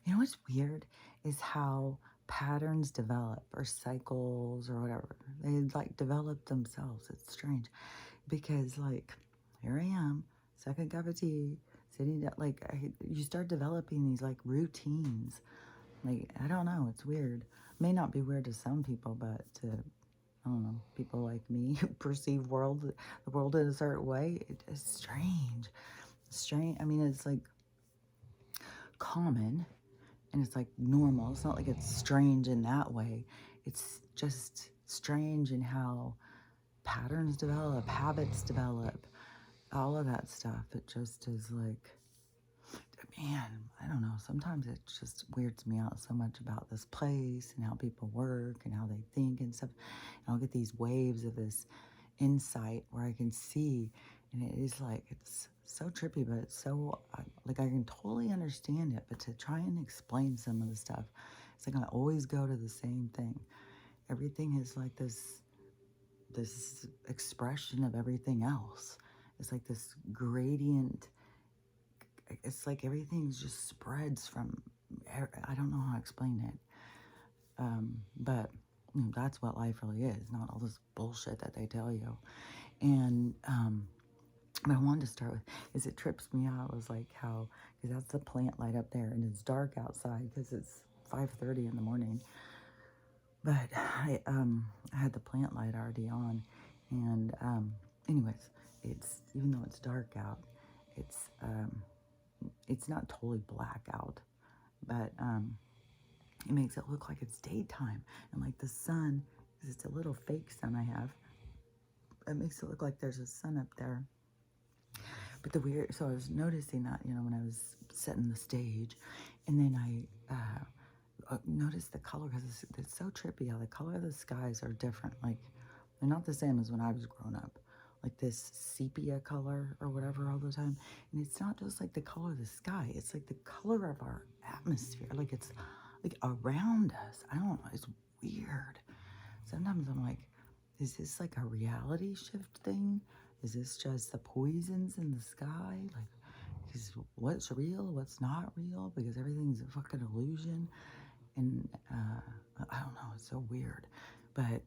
You know what's weird is how patterns develop or cycles or whatever. They like develop themselves. It's strange because like here I am, second cup of tea, sitting down. Like you start developing these like routines. Like I don't know, it's weird. May not be weird to some people, but to I don't know people like me who perceive the world in a certain way. It's strange. Strange. I mean, it's like common and it's like normal. It's not like it's strange in that way. It's just strange in how patterns develop, habits develop, all of that stuff. It just is like, man, I don't know. Sometimes it just weirds me out so much about this place and how people work and how they think and stuff. And I'll get these waves of this insight where I can see, and it is like, it's so trippy, but it's so, like, I can totally understand it, but to try and explain some of the stuff, it's like I always go to the same thing. Everything is like this expression of everything else. It's like this gradient. It's like everything just spreads from, I don't know how to explain it. But that's what life really is, not all this bullshit that they tell you. And what I wanted to start with is it trips me out was like how, because that's the plant light up there and it's dark outside because it's 5:30 in the morning. But I had the plant light already on, and anyways, it's even though it's dark out, it's it's not totally black out, but it makes it look like it's daytime and like the sun, because it's a little fake sun I have. It makes it look like there's a sun up there. But the weird, so I was noticing that, when I was setting the stage, and then I noticed the color because it's so trippy how the color of the skies are different. Like they're not the same as when I was growing up. Like this sepia color or whatever all the time. And it's not just like the color of the sky, it's like the color of our atmosphere. Like it's like around us. I don't know. It's weird. Sometimes I'm like, is this like a reality shift thing? Is this just the poisons in the sky? Like, is what's real, what's not real? Because everything's a fucking illusion. And I don't know, it's so weird. But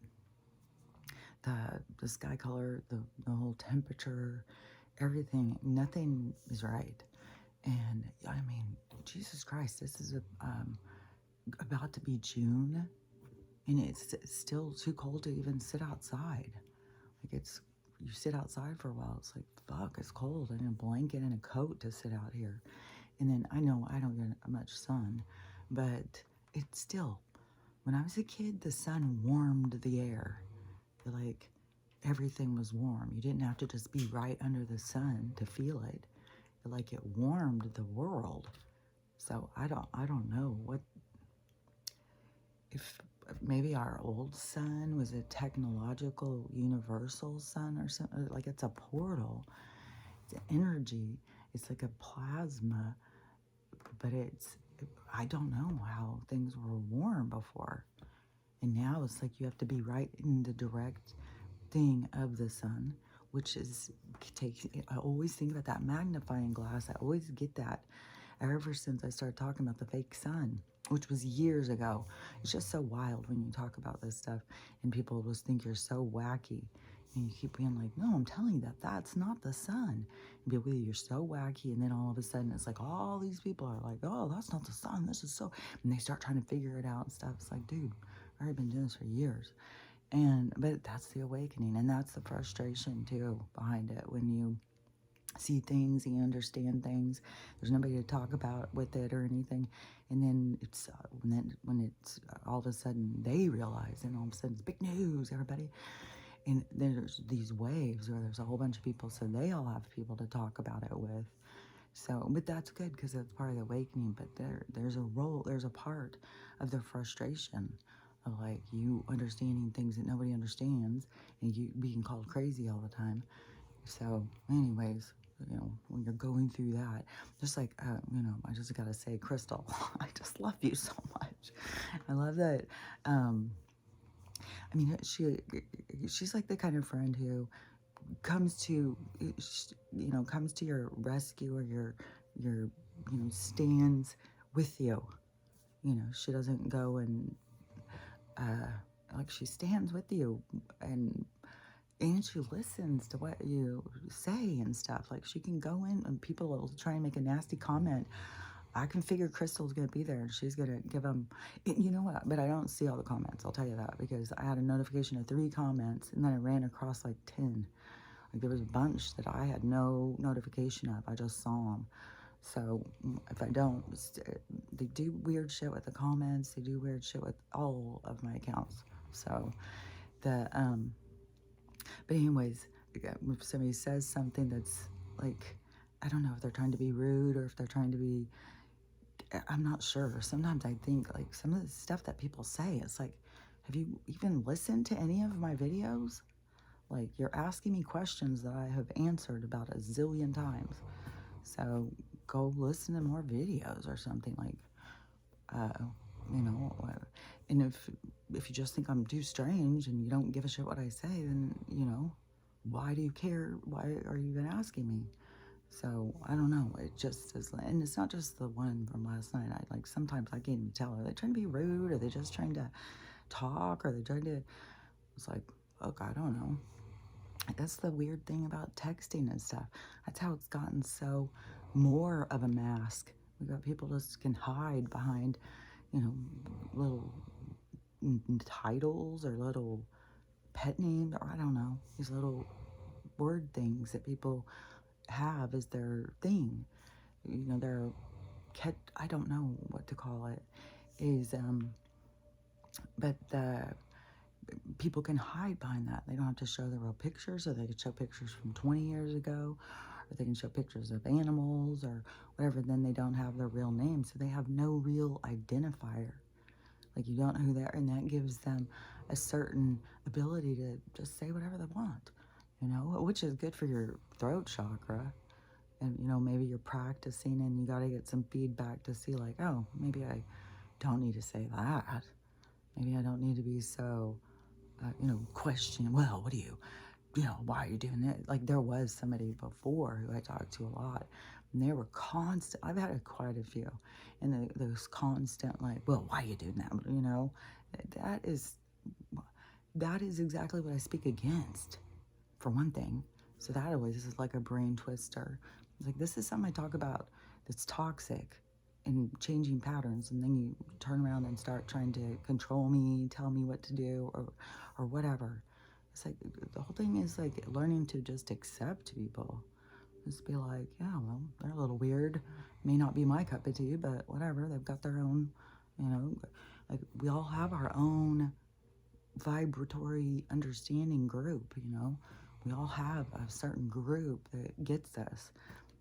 the sky color, the whole temperature, everything, nothing is right. And I mean, Jesus Christ, this is about to be June, and it's still too cold to even sit outside. Like you sit outside for a while, it's like, fuck, it's cold. I need a blanket and a coat to sit out here. And then I know I don't get much sun, but it's still, when I was a kid, the sun warmed the air. Like everything was warm. You didn't have to just be right under the sun to feel it. Like it warmed the world. So I don't know what, if maybe our old sun was a technological universal sun or something. Like it's a portal. It's energy. It's like a plasma, but I don't know how things were warm before. And now it's like you have to be right in the direct thing of the sun, which is takes. I always think about that magnifying glass. I always get that ever since I started talking about the fake sun, which was years ago. It's just so wild when you talk about this stuff and people just think you're so wacky. And you keep being like, no, I'm telling you that's not the sun. And people, you're so wacky. And then all of a sudden, it's like all these people are like, oh, that's not the sun. This is so. And they start trying to figure it out and stuff. It's like, dude, I've already been doing this for years. But that's the awakening. And that's the frustration, too, behind it. When you see things and you understand things, there's nobody to talk about with it or anything, and then it's when it's all of a sudden they realize, and all of a sudden it's big news, everybody, and there's these waves where there's a whole bunch of people, so they all have people to talk about it with. So, but that's good because that's part of the awakening. But there's a part of the frustration of like you understanding things that nobody understands and you being called crazy all the time. So, anyways, when you're going through that, just like, I just gotta say, Crystal, I just love you so much. I love that. I mean, she's like the kind of friend who comes to, comes to your rescue or your, stands with you. she doesn't go and, like, she stands with you, and she listens to what you say and stuff. Like, she can go in and people will try and make a nasty comment. I can figure Crystal's going to be there and she's going to give them, you know what? But I don't see all the comments. I'll tell you that, because I had a notification of 3 comments and then I ran across like 10. Like, there was a bunch that I had no notification of. I just saw them. So if I don't, they do weird shit with the comments. They do weird shit with all of my accounts. So but anyways, if somebody says something that's like, I don't know if they're trying to be rude or if they're trying to be, I'm not sure. Sometimes I think like some of the stuff that people say, it's like, have you even listened to any of my videos? Like, you're asking me questions that I have answered about a zillion times. So go listen to more videos or something, like, you know, and if you just think I'm too strange and you don't give a shit what I say, then, why do you care? Why are you even asking me? So I don't know. It just is, and it's not just the one from last night. Sometimes I can't even tell. Are they trying to be rude? Are they just trying to talk? Are they trying to? It's like, look, I don't know. That's the weird thing about texting and stuff. That's how it's gotten so more of a mask. We got people just can hide behind, little titles or little pet names, or I don't know, these little word things that people have as their thing. Their cat, I don't know what to call it, but people can hide behind that. They don't have to show the real pictures, or they can show pictures from 20 years ago, or they can show pictures of animals or whatever. Then they don't have their real name, so they have no real identifier. Like, you don't know who they are, and that gives them a certain ability to just say whatever they want, which is good for your throat chakra. And, maybe you're practicing and you got to get some feedback to see, like, oh, maybe I don't need to say that. Maybe I don't need to be so, question, well, what do you, why are you doing that? Like, there was somebody before who I talked to a lot, and they were constant. I've had quite a few, and those constant, like, well, why are you doing that? That is exactly what I speak against, for one thing. So that always is like a brain twister. It's like, this is something I talk about that's toxic and changing patterns, and then you turn around and start trying to control me, tell me what to do, or whatever. It's like, the whole thing is like learning to just accept people. Just be like, yeah, well, they're a little weird. May not be my cup of tea, but whatever. They've got their own, like, we all have our own vibratory understanding group, We all have a certain group that gets us,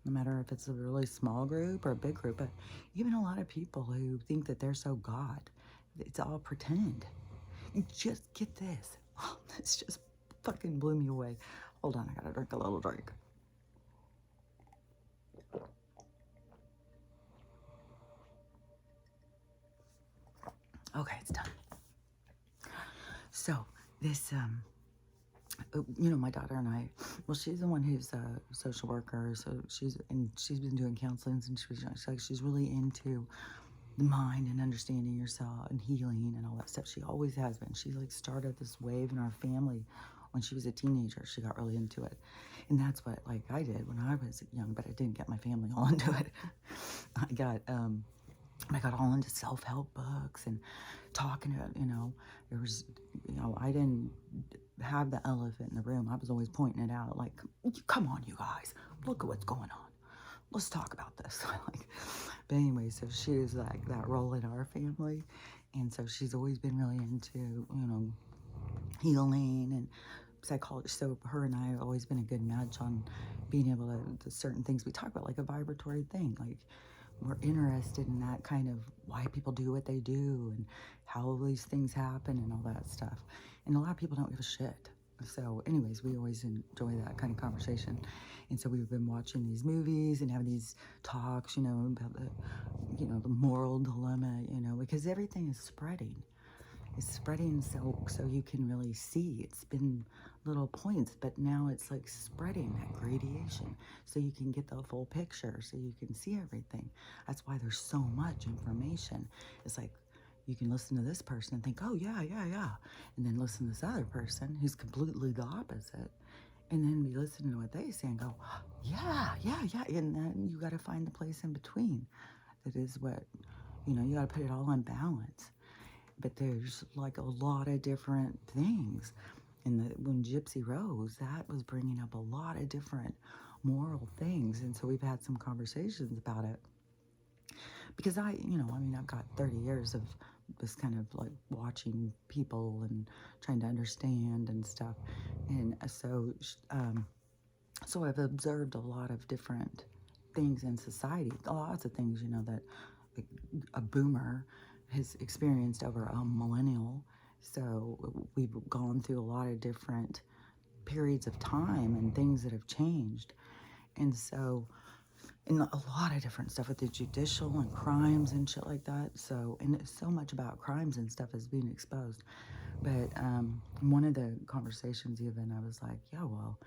no matter if it's a really small group or a big group. But even a lot of people who think that they're so God, it's all pretend. You just get this. Oh, this just fucking blew me away. Hold on, I gotta drink a little drink. Okay, it's done. So this, my daughter and I, well, she's the one who's a social worker, so she's been doing counseling since she's really into the mind and understanding yourself and healing and all that stuff. She always has been. She like started this wave in our family when she was a teenager. She got really into it, and that's what like I did when I was young, but I didn't get my family all into it. I got all into self-help books and talking to, there was, I didn't have the elephant in the room. I was always pointing it out, like, come on, you guys, look at what's going on. Let's talk about this. But anyway, so she is like that role in our family. And so she's always been really into, healing and psychology. So her and I have always been a good match on being able to certain things we talk about, like a vibratory thing. Like, we're interested in that kind of why people do what they do and how these things happen and all that stuff. And a lot of people don't give a shit. So anyways, we always enjoy that kind of conversation. And so we've been watching these movies and having these talks, about the moral dilemma, because everything is spreading. It's spreading so you can really see. It's been little points, but now it's like spreading that gradation so you can get the full picture, so you can see everything. That's why there's so much information. It's like you can listen to this person and think, oh, yeah, yeah, yeah. And then listen to this other person who's completely the opposite. And then be listening to what they say and go, yeah, yeah, yeah. And then you got to find the place in between. That is what, you got to put it all in balance. But there's like a lot of different things. And when Gypsy Rose, that was bringing up a lot of different moral things. And so we've had some conversations about it. Because I've got 30 years of this kind of like watching people and trying to understand and stuff. And so I've observed a lot of different things in society, lots of things, that a boomer has experienced over a millennial. So we've gone through a lot of different periods of time and things that have changed. And so, and a lot of different stuff with the judicial and crimes and shit like that. So, and so much about crimes and stuff is being exposed. But one of the conversations even, I was like, yeah, well,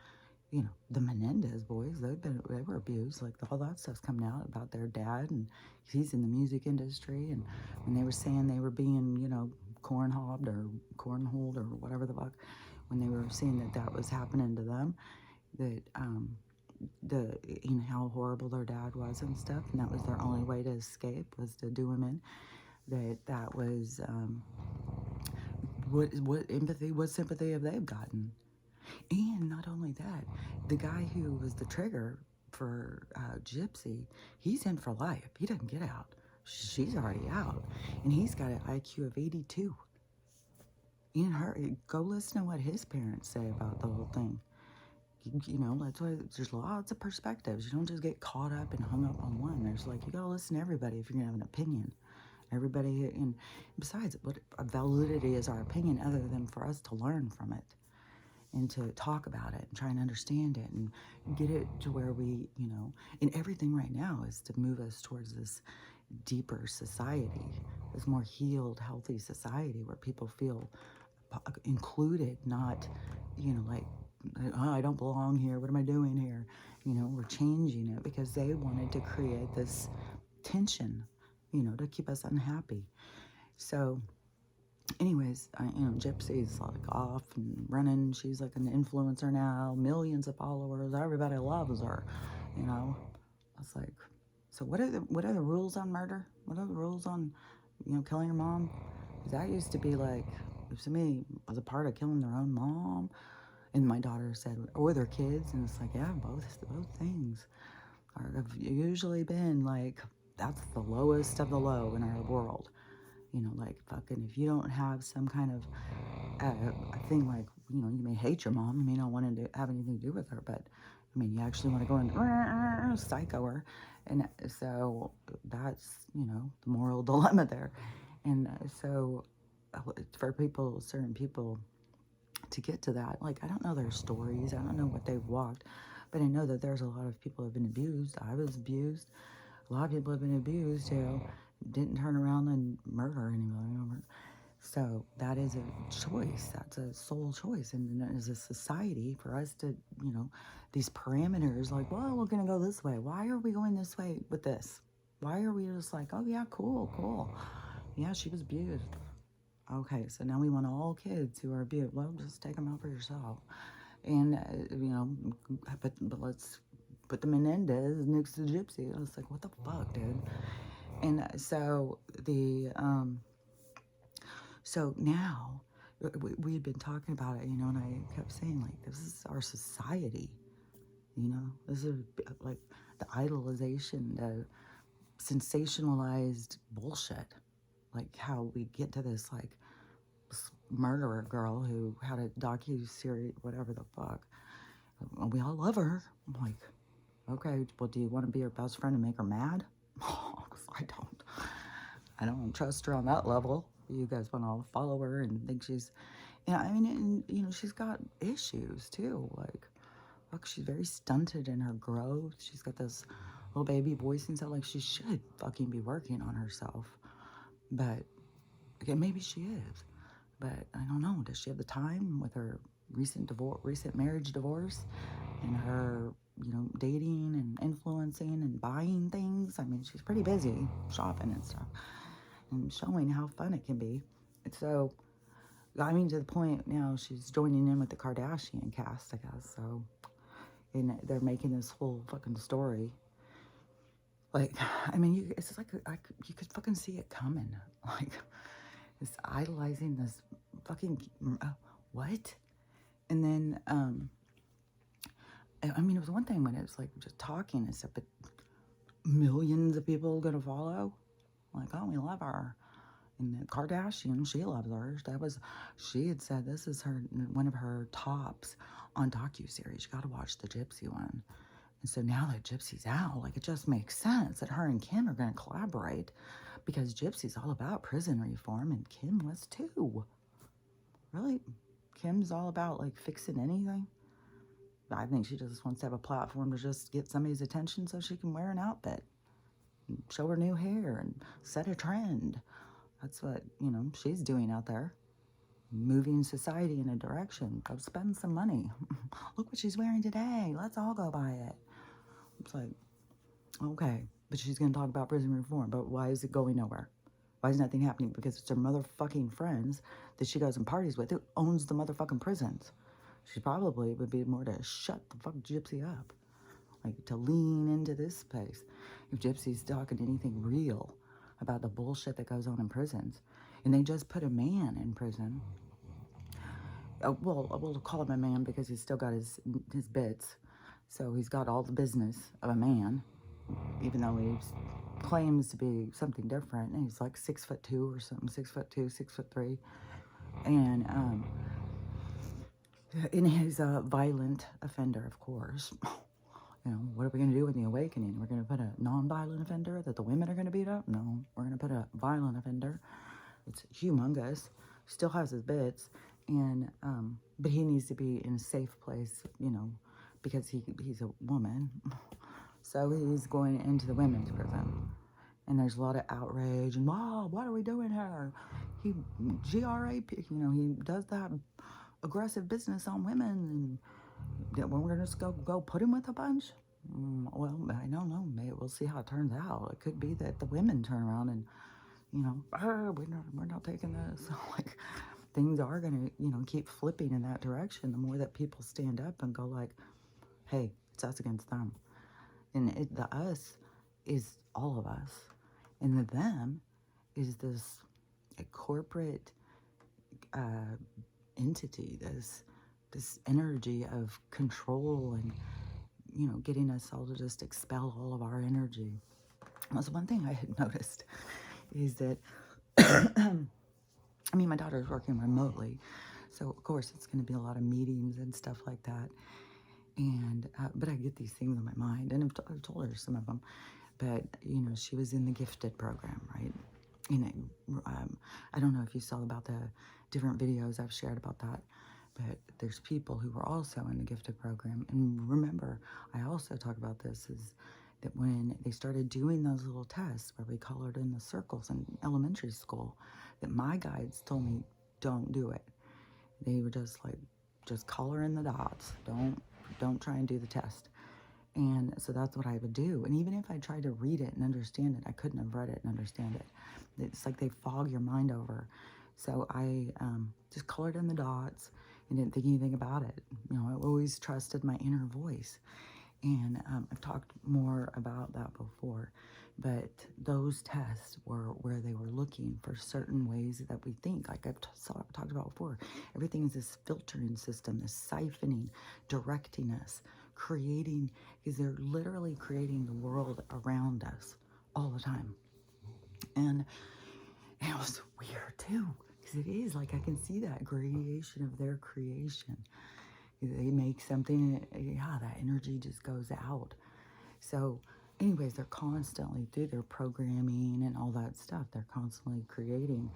the Menendez boys, they were abused. Like all that stuff's coming out about their dad, and he's in the music industry. And when they were saying they were being, cornholed or whatever the fuck, when they were saying that was happening to them, that how horrible their dad was and stuff, and that was their only way to escape was to do him in. That was what sympathy have they gotten? And not only that, the guy who was the trigger for Gypsy, he's in for life. He doesn't get out. She's already out, and he's got an IQ of 82. Go listen to what his parents say about the whole thing. That's why there's lots of perspectives. You don't just get caught up and hung up on one. There's like, you gotta listen to everybody if you're gonna have an opinion. Everybody, and besides, what validity is our opinion other than for us to learn from it and to talk about it and try and understand it and get it to where we, and everything right now is to move us towards this deeper society, this more healed, healthy society where people feel included, not, like, oh, I don't belong here. What am I doing here? We're changing it because they wanted to create this tension, to keep us unhappy. So anyways, Gypsy's like off and running. She's like an influencer now, millions of followers. Everybody loves her, I was like, so what are the rules on murder? What are the rules on, killing your mom? Because that used to be like, if somebody was a part of killing their own mom, and my daughter said, or their kids, and it's like, yeah, both things have usually been like, that's the lowest of the low in our world. Like fucking, if you don't have some kind of a thing like, you may hate your mom, you may not want to have anything to do with her, but you actually want to go and psycho her. And so that's, the moral dilemma there. And so for certain people to get to that, like, I don't know their stories, I don't know what they've walked, but I know that there's a lot of people who have been abused. I was abused. A lot of people have been abused who didn't turn around and murder anyone. So that is a choice. That's a soul choice. And as a society, for us to, these parameters, like, well, we're going to go this way. Why are we going this way with this? Why are we just like, oh, yeah, cool. Yeah, she was abused. Okay, so now we want all kids who are abused. Well, just take them out for yourself. And, but let's put the Menendez next to Gypsy. I was like, what the fuck, dude? And so so now we had been talking about it, and I kept saying, like, this is our society, this is like the idolization, the sensationalized bullshit, like how we get to this, like, murderer girl who had a docu-series, whatever the fuck. We all love her. I'm like, okay, well, do you want to be her best friend and make her mad? I don't trust her on that level. You guys want to follow her and think she's, she's got issues too. Like, fuck, she's very stunted in her growth. She's got this little baby voice and stuff. Like, she should fucking be working on herself. But, okay, maybe she is. But I don't know. Does she have the time with her recent marriage divorce and her, dating and influencing and buying things? She's pretty busy shopping and stuff. and showing how fun it can be. And so, I mean, to the point now she's joining in with the Kardashian cast, I guess. So, and they're making this whole fucking story. Like, I mean, it's like you could fucking see it coming. Like, it's idolizing this fucking what? And then, I mean, it was one thing when it was like just talking and stuff, but millions of people gonna follow. Like, oh, we love her. And the Kardashian, she loves her. She had said this is one of her tops on docuseries. You got to watch the Gypsy one. And so now that Gypsy's out, like, it just makes sense that her and Kim are going to collaborate, because Gypsy's all about prison reform, and Kim was too. Really? Kim's all about, like, fixing anything? I think she just wants to have a platform to just get somebody's attention so she can wear an outfit, and show her new hair, and set a trend. That's what, she's doing out there. Moving society in a direction. Go spend some money. Look what she's wearing today. Let's all go buy it. It's like, okay, but she's going to talk about prison reform, but why is it going nowhere? Why is nothing happening? Because it's her motherfucking friends that she goes and parties with who owns the motherfucking prisons. She probably would be more to shut the fuck Gypsy up. Like, to lean into this space. If Gypsy's talking anything real about the bullshit that goes on in prisons. And they just put a man in prison. Well, we'll call him a man because he's still got his bits. So he's got all the business of a man, even though he claims to be something different. And he's like 6'2" or something, 6'2", 6'3". And he's a violent offender, of course. What are we going to do with the awakening? We're going to put a non-violent offender that the women are going to beat up? No, we're going to put a violent offender. It's humongous. Still has his bits. And, but he needs to be in a safe place, because he's a woman. So he's going into the women's prison. And there's a lot of outrage and, wow, what are we doing here? He does that aggressive business on women, and we're going to just go put him with a bunch. Well, I don't know. Maybe we'll see how it turns out. It could be that the women turn around and, we're not taking this. So, like, things are going to, keep flipping in that direction. The more that people stand up and go like, hey, it's us against them. And the us is all of us. And the them is this corporate entity, this energy of control and, getting us all to just expel all of our energy. That's one thing I had noticed is that, I mean, my daughter's working remotely, so of course it's going to be a lot of meetings and stuff like that. And, but I get these things in my mind, and I've told her some of them, but, she was in the gifted program, right? I don't know if you saw about the different videos I've shared about that, but there's people who were also in the gifted program. And remember, I also talk about this, is that when they started doing those little tests where we colored in the circles in elementary school, that my guides told me, don't do it. They were just like, just color in the dots. Don't try and do the test. And so that's what I would do. And even if I tried to read it and understand it, I couldn't have read it and understand it. It's like they fog your mind over. So I just colored in the dots and didn't think anything about it. I always trusted my inner voice. And I've talked more about that before. But those tests were where they were looking for certain ways that we think. Like I've talked about before. Everything is this filtering system, this siphoning, directing us, creating, because they're literally creating the world around us all the time. And it was weird too, because it is like I can see that gradation of their creation. They make something, that energy just goes out. So anyways, they're constantly, through their programming and all that stuff, they're constantly creating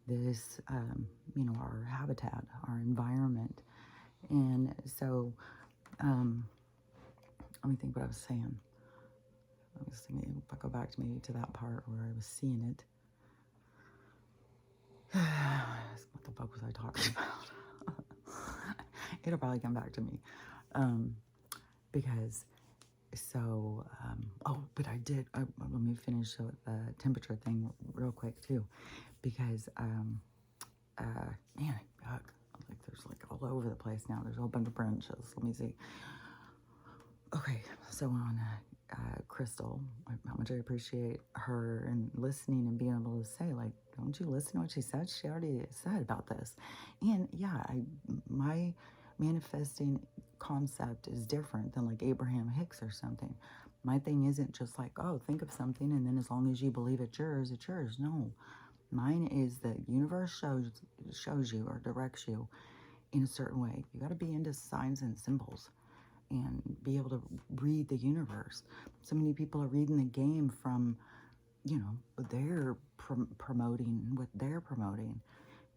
this, our habitat, our environment. And so, let me think what I was saying. I was thinking, if I go back to maybe to that part where I was seeing it. What the fuck was I talking about? It'll probably come back to me. Because So, oh, but let me finish the temperature thing real quick too, because, man, yuck, like there's like all over the place now. There's a whole bunch of branches. Let me see. Okay, so on Crystal, how much I appreciate her and listening and being able to say, like, don't you listen to what she said? She already said about this. And yeah, my manifesting concept is different than like Abraham Hicks or something. My thing isn't just like, oh, think of something and then as long as you believe it's yours, it's yours. No, mine is the universe shows you or directs you in a certain way. You got to be into signs and symbols and be able to read the universe. So many people are reading the game from, you know, what they're promoting, what they're promoting.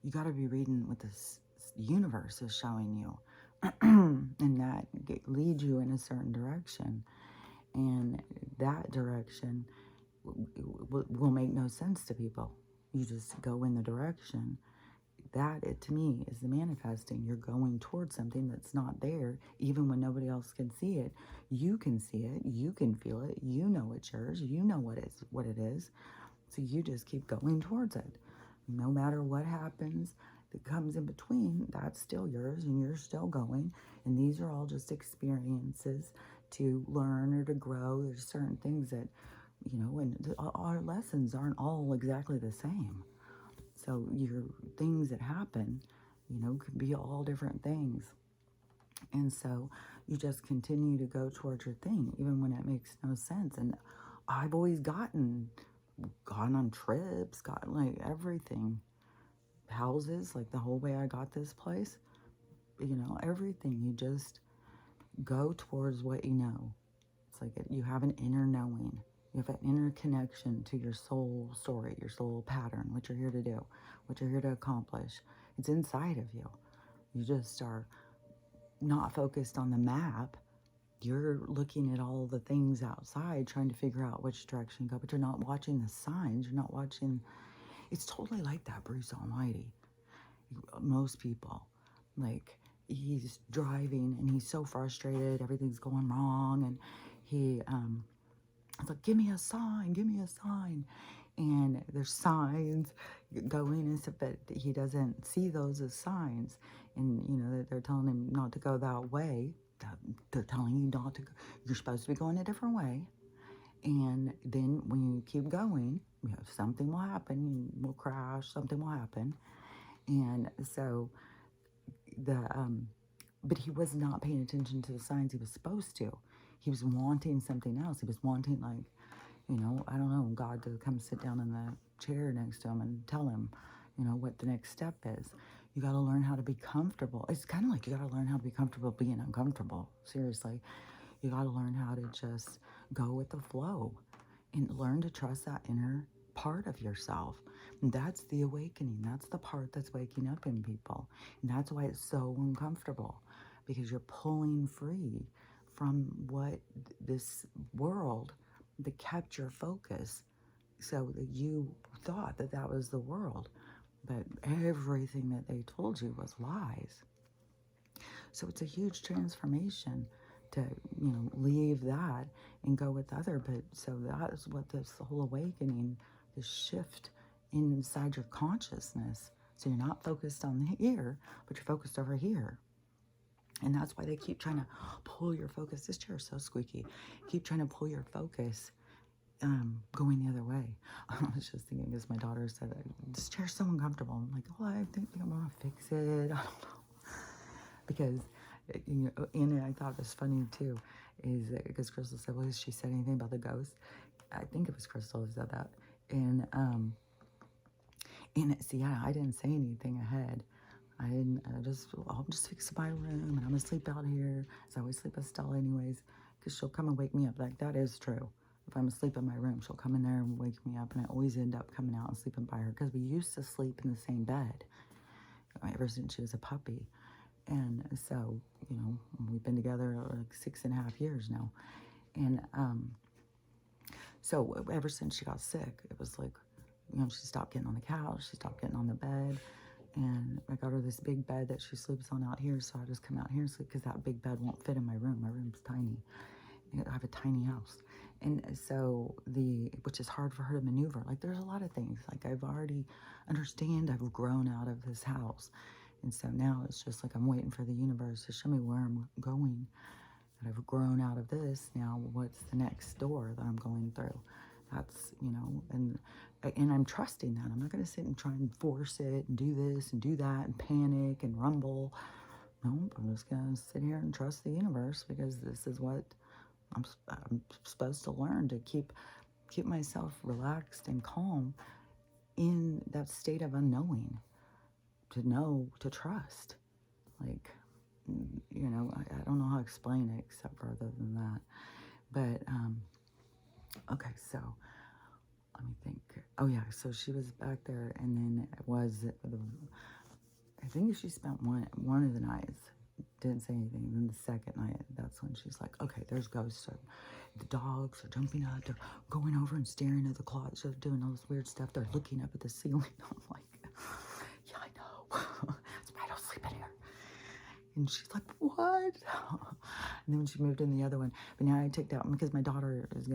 You got to be reading what this universe is showing you. And that leads you in a certain direction. And that direction will make no sense to people. You just go in the direction. That, to me, is the manifesting. You're going towards something that's not there, even when nobody else can see it. You can see it. You can feel it. You know it's yours. You know what it is. So you just keep going towards it. No matter what happens that comes in between, that's still yours, and you're still going. And these are all just experiences to learn or to grow. There's certain things that, you know, and our lessons aren't all exactly the same. So your things that happen, you know, could be all different things. And so you just continue to go towards your thing, even when it makes no sense. And I've always gone on trips, gotten like everything. Houses, like the whole way I got this place, you know, everything. You just go towards what you know. It's like you have an inner knowing. You have an inner connection to your soul story, your soul pattern, what you're here to do, what you're here to accomplish. It's inside of you. You just are not focused on the map. You're looking at all the things outside, trying to figure out which direction to go, but you're not watching the signs. You're not watching. It's totally like that, Bruce Almighty. Most people, like, he's driving and he's so frustrated, everything's going wrong, and he, it's like, give me a sign, give me a sign. And there's signs going and stuff, but he doesn't see those as signs. And, you know, they're telling him not to go that way. They're telling you not to go. You're supposed to be going a different way. And then when you keep going, you know, something will happen. You will crash. Something will happen. And so but he was not paying attention to the signs he was supposed to. He was wanting something else. He was wanting, like, you know, I don't know, God to come sit down in the chair next to him and tell him, you know, what the next step is. You got to learn how to be comfortable. It's kind of like you got to learn how to be comfortable being uncomfortable. Seriously. You got to learn how to just go with the flow and learn to trust that inner part of yourself. And that's the awakening. That's the part that's waking up in people. And that's why it's so uncomfortable, because you're pulling free from what this world that kept your focus, so that you thought that that was the world. But everything that they told you was lies. So it's a huge transformation to, you know, leave that and go with other. But so that is what this whole awakening, this shift inside your consciousness. So you're not focused on here, but you're focused over here. And that's why they keep trying to pull your focus. This chair is so squeaky. Keep trying to pull your focus going the other way. I was just thinking, because my daughter said, this chair's so uncomfortable. I'm like, oh, I think I'm going to fix it. I don't know. Because, you know, and I thought it was funny too, is because Crystal said, well, has she said anything about the ghost? I think it was Crystal who said that. And see, yeah, I didn't say anything ahead. I'll just fix my room, and I'm gonna sleep out here. So I always sleep with Stella anyways, because she'll come and wake me up. Like, that is true. If I'm asleep in my room, she'll come in there and wake me up, and I always end up coming out and sleeping by her, because we used to sleep in the same bed ever since she was a puppy. And so, you know, we've been together like 6.5 years now. And so ever since she got sick, it was like, you know, she stopped getting on the couch, she stopped getting on the bed. And I got her this big bed that she sleeps on out here, so I just come out here and sleep, because that big bed won't fit in my room. My room's tiny. I have a tiny house. And so which is hard for her to maneuver. Like there's a lot of things. Like I've already I've grown out of this house. And so now it's just like I'm waiting for the universe to show me where I'm going. That I've grown out of this. Now what's the next door that I'm going through? That's, and I'm trusting that. I'm not going to sit and try and force it and do this and do that and panic and rumble. Nope, I'm just going to sit here and trust the universe because this is what I'm supposed to learn to keep myself relaxed and calm in that state of unknowing, to know, to trust. Like, I don't know how to explain it except for other than that. But, okay, so let me think. Oh, yeah, so she was back there, and then I think she spent one of the nights, didn't say anything. And then the second night, that's when she's like, okay, there's ghosts. So the dogs are jumping up. They're going over and staring at the closet. They're doing all this weird stuff. They're looking up at the ceiling. I'm like, yeah, I know. It's why I don't sleep in here. And she's like, what? And then when she moved in the other one, but now I took that one because my daughter is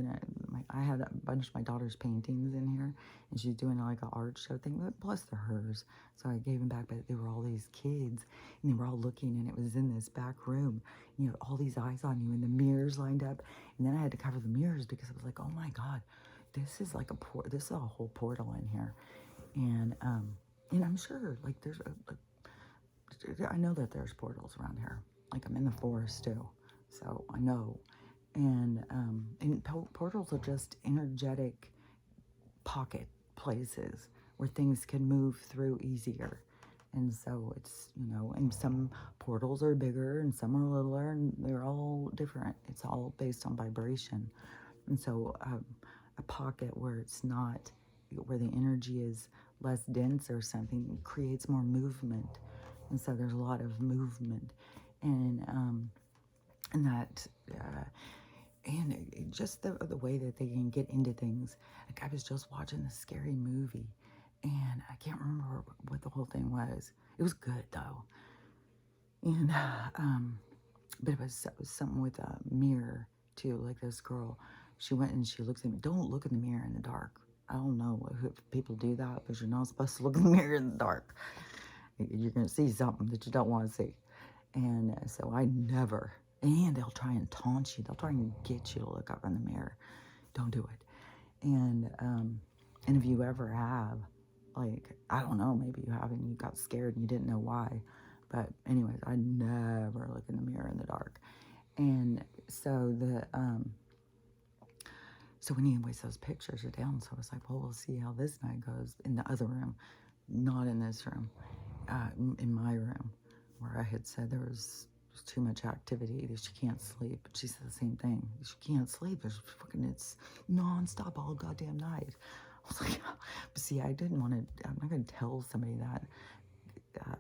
I had a bunch of my daughter's paintings in here, and she's doing like an art show thing, but plus they're hers. So I gave them back, but they were all these kids, and they were all looking, and it was in this back room. You know, all these eyes on you, and the mirrors lined up. And then I had to cover the mirrors because I was like, oh my God, this is like this is a whole portal in here. And I'm sure, like, I know that there's portals around here. Like, I'm in the forest too, so I know. And portals are just energetic pocket places where things can move through easier. And so it's, and some portals are bigger and some are littler, and they're all different. It's all based on vibration. And so a pocket where it's not, where the energy is less dense or something, creates more movement. And so there's a lot of movement, and that, and just the way that they can get into things. Like I was just watching a scary movie, and I can't remember what the whole thing was. It was good though, and but it was something with a mirror too. Like this girl, she went and she looks at me. Don't look in the mirror in the dark. I don't know if people do that, but you're not supposed to look in the mirror in the dark. You're going to see something that you don't want to see. And so I never, and they'll try and taunt you. They'll try and get you to look up in the mirror. Don't do it. And if you ever have, like, I don't know, maybe you have and you got scared and you didn't know why. But anyways, I never look in the mirror in the dark. And so so anyways, those pictures are down. So I was like, well, we'll see how this night goes in the other room, not in this room. In my room, where I had said there was too much activity, that she can't sleep. She said the same thing. She can't sleep. It's nonstop all goddamn night. I was like, but see, I didn't want to, I'm not going to tell somebody that.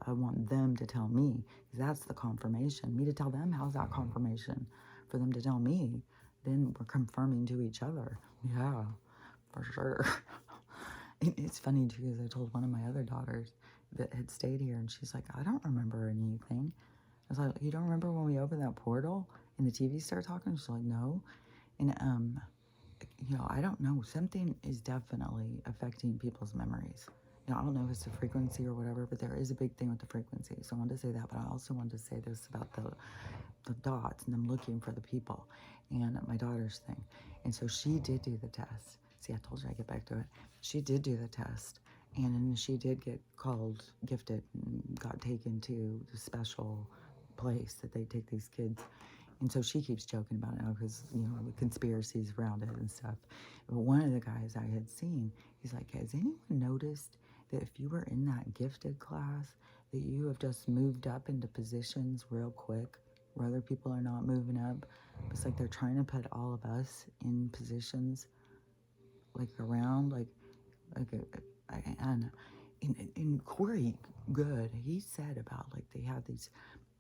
I want them to tell me, because that's the confirmation. Me to tell them, how's that confirmation? For them to tell me, then we're confirming to each other. Yeah, for sure. It's funny too, because I told one of my other daughters that had stayed here, and she's like, I don't remember anything. I was like, you don't remember when we opened that portal and the TV started talking? She's like, no. And I don't know, something is definitely affecting people's memories. I don't know if it's a frequency or whatever, but there is a big thing with the frequency. So I wanted to say that, but I also wanted to say this about the dots and them looking for the people, and my daughter's thing. And so she did do the test. See, I told you I'd get back to it. She did do the test, and then she did get gifted, and got taken to the special place that they take these kids. And so she keeps joking about it now because, the conspiracies around it and stuff. But one of the guys I had seen, he's like, has anyone noticed that if you were in that gifted class, that you have just moved up into positions real quick where other people are not moving up? It's like they're trying to put all of us in positions, like around, and Corey Good, he said about, like, they had these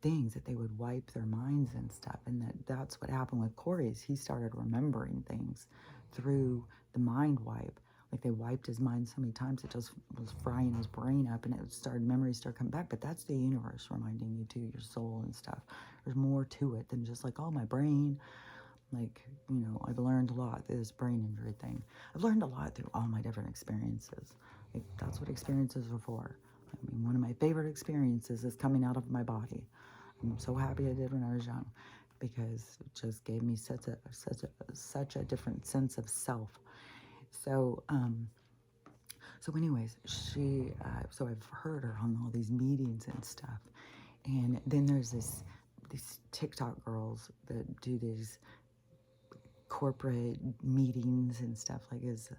things that they would wipe their minds and stuff, and that's what happened with Corey's. He started remembering things through the mind wipe. Like, they wiped his mind so many times it just was frying his brain up, and memories started coming back. But that's the universe reminding you too, your soul and stuff. There's more to it than just like, oh, my brain. Like, I've learned a lot through this brain injury thing. I've learned a lot through all my different experiences. Like, that's what experiences are for. I mean, one of my favorite experiences is coming out of my body. I'm so happy I did when I was young, because it just gave me such a different sense of self. So, so anyways, so I've heard her on all these meetings and stuff. And then there's these TikTok girls that do these corporate meetings and stuff, like as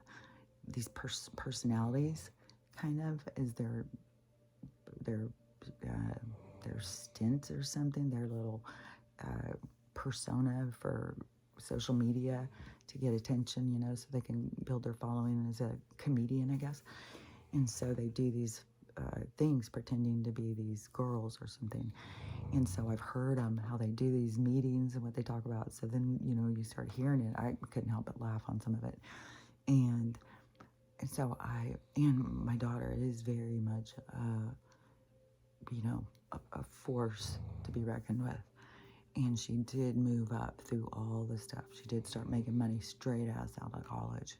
these personalities, kind of, as their uh, their stint or something, their little persona for social media to get attention, so they can build their following as a comedian, I guess. And so they do these things pretending to be these girls or something. And so I've heard them, how they do these meetings and what they talk about. So then, you start hearing it. I couldn't help but laugh on some of it. And so and my daughter is very much, a force to be reckoned with. And she did move up through all the stuff. She did start making money straight ass out of college,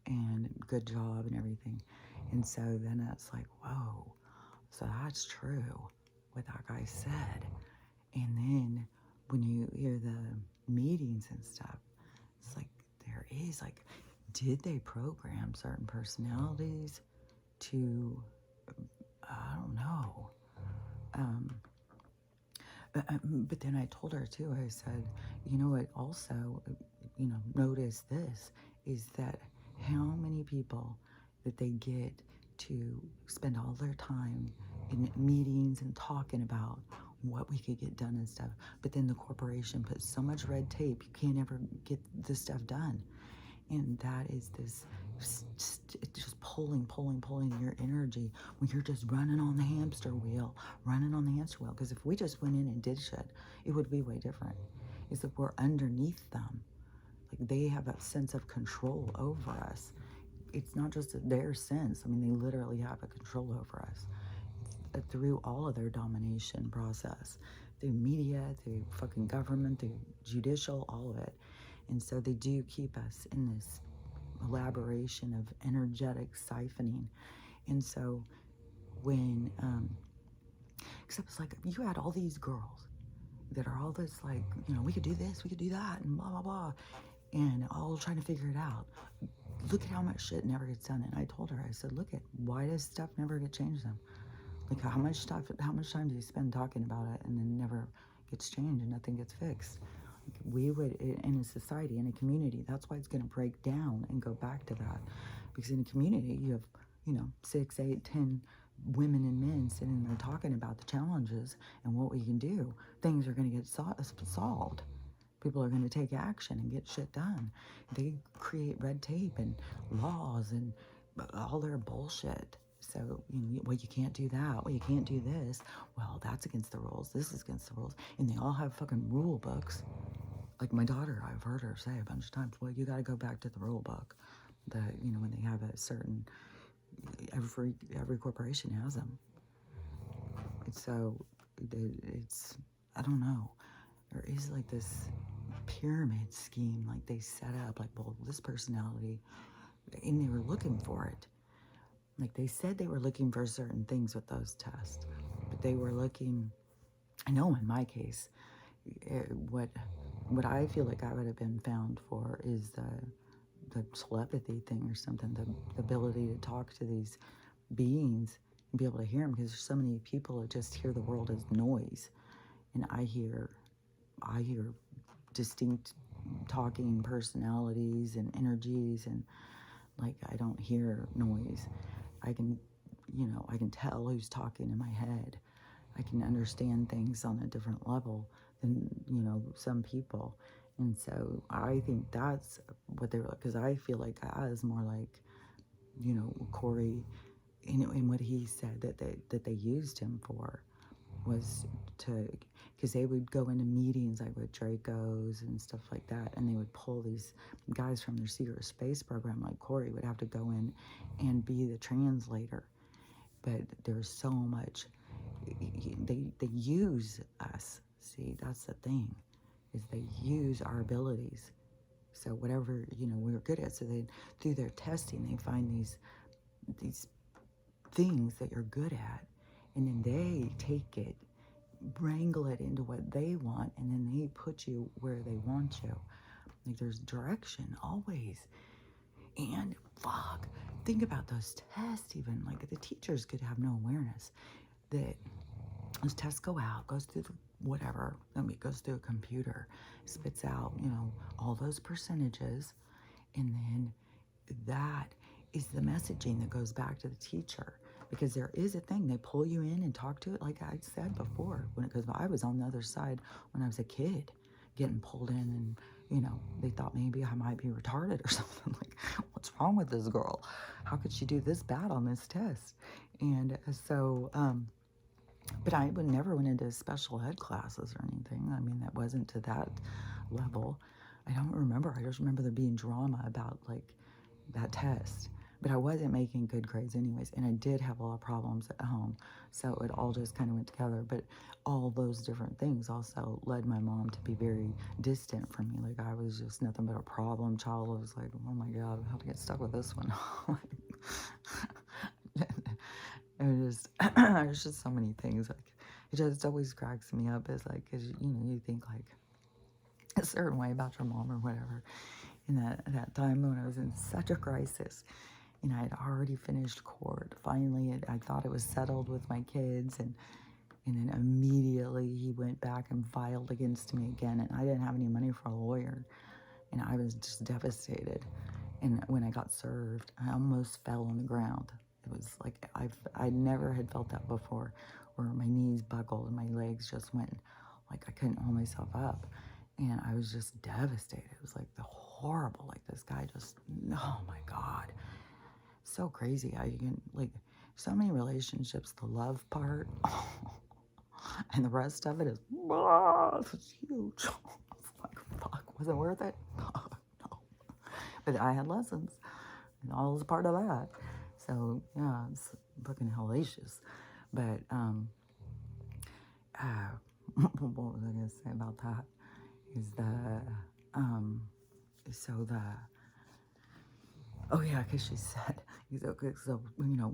and good job and everything. And so then it's like, whoa, so that's true, what that guy said. And then when you hear the meetings and stuff, it's like, there is like, did they program certain personalities to, I don't know. But then I told her too, I said, you know what, also, notice this, is that how many people that they get to spend all their time in meetings and talking about what we could get done and stuff. But then the corporation puts so much red tape, you can't ever get this stuff done. And that is this just pulling your energy when you're just running on the hamster wheel. Because if we just went in and did shit, it would be way different. Is that we're underneath them. Like, they have a sense of control over us. It's not just their sense. I mean, they literally have a control over us through all of their domination process, through media, through fucking government, through judicial, all of it. And so they do keep us in this elaboration of energetic siphoning. And so when, except it's like, you had all these girls that are all this like, we could do this, we could do that, and blah, blah, blah, and all trying to figure it out. Look at how much shit never gets done. And I told her, I said, look at, why does stuff never get changed then? Like, how much time do you spend talking about it and then never gets changed and nothing gets fixed? We would, in a society, in a community, that's why it's going to break down and go back to that. Because in a community, you have, 6, 8, 10 women and men sitting there talking about the challenges and what we can do. Things are going to get solved. People are going to take action and get shit done. They create red tape and laws and all their bullshit. So, well, you can't do that. Well, you can't do this. Well, that's against the rules. This is against the rules. And they all have fucking rule books. Like my daughter, I've heard her say a bunch of times, well, you got to go back to the rule book. When they have a certain, every corporation has them. So it's, I don't know. There is like this pyramid scheme, like they set up, like, well, this personality, and they were looking for it. Like, they said they were looking for certain things with those tests, but they were looking, I know in my case, what I feel like I would have been found for is the telepathy thing or something, the ability to talk to these beings and be able to hear them, because there's so many people that just hear the world as noise, and I hear distinct talking personalities and energies, and like, I don't hear noise. I can tell who's talking in my head. I can understand things on a different level than, some people. And so I think that's what they were, because I feel like I was more like, Corey, in what he said that they used him for was because they would go into meetings like with Dracos and stuff like that, and they would pull these guys from their secret space program, like Corey would have to go in and be the translator. But there's so much, they use us. See, that's the thing, is they use our abilities. So whatever, we're good at. So they, through their testing, they find these things that you're good at, and then they take it, wrangle it into what they want, and then they put you where they want you. Like, there's direction always. And fuck, think about those tests. Even like the teachers could have no awareness that those tests go out, goes through the whatever, it goes through a computer, spits out, all those percentages, and then that is the messaging that goes back to the teacher. Because there is a thing, they pull you in and talk to it, like I said before, because I was on the other side when I was a kid, getting pulled in, and they thought maybe I might be retarded or something. Like, what's wrong with this girl? How could she do this bad on this test? And so, but I would never went into special ed classes or anything. I mean, that wasn't to that level. I don't remember. I just remember there being drama about like that test. But I wasn't making good grades anyways, and I did have a lot of problems at home. So it all just kind of went together. But all those different things also led my mom to be very distant from me. Like, I was just nothing but a problem child. I was like, oh my God, how to get stuck with this one? There's just so many things. Like, it just always cracks me up. It's like, cause you think like a certain way about your mom or whatever. In that time when I was in such a crisis, and I had already finished court. Finally, I thought it was settled with my kids, and then immediately he went back and filed against me again, and I didn't have any money for a lawyer, and I was just devastated. And when I got served, I almost fell on the ground. It was like I never had felt that before, where my knees buckled and my legs just went, like I couldn't hold myself up. And I was just devastated. It was like the horrible, like this guy just, oh my God. So crazy. I can, like, so many relationships, the love part, and the rest of it is, it's huge. It's like, fuck, was it worth it? No. But I had lessons, and all was part of that. So, yeah, it's fucking hellacious. But, what was I going to say about that? Is oh yeah, because she said, so,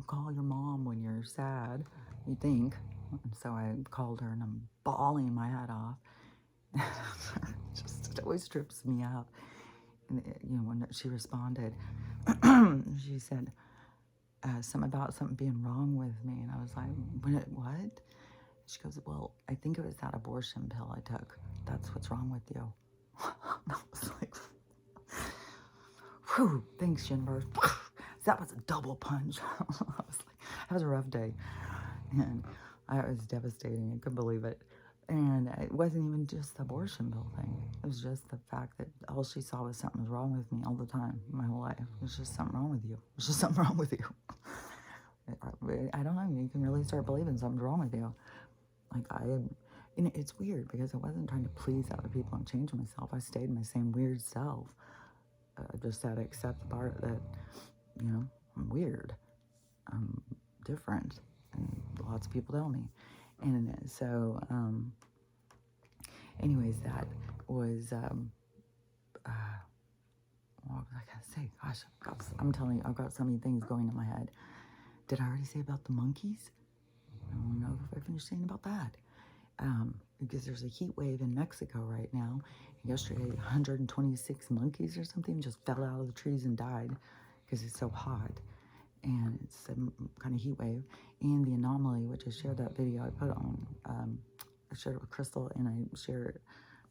call your mom when you're sad, you think. And so I called her, and I'm bawling my head off. It always trips me out. And, when she responded, she said, something about something being wrong with me. And I was like, what? She goes, well, I think it was that abortion pill I took. That's what's wrong with you. I was like, whew, thanks, universe. That was a double punch. I was like, that was a rough day. And it was devastating. I couldn't believe it. And it wasn't even just the abortion pill thing. It was just the fact that all she saw was something was wrong with me all the time, my whole life. There's just something wrong with you. There's just something wrong with you. I don't know. You can really start believing something's wrong with you. Like, and it's weird because I wasn't trying to please other people and change myself. I stayed my same weird self. I just had to accept the part that, I'm weird. I'm different. And lots of people tell me. And so, anyways, that was, what was I going to say? Gosh, I'm telling you, I've got so many things going in my head. Did I already say about the monkeys? I don't know if I finished saying about that. Because there's a heat wave in Mexico right now. Yesterday, 126 monkeys or something just fell out of the trees and died because it's so hot. And it's some kind of heat wave. And the anomaly, which I shared that video I put on, I shared it with Crystal, and I shared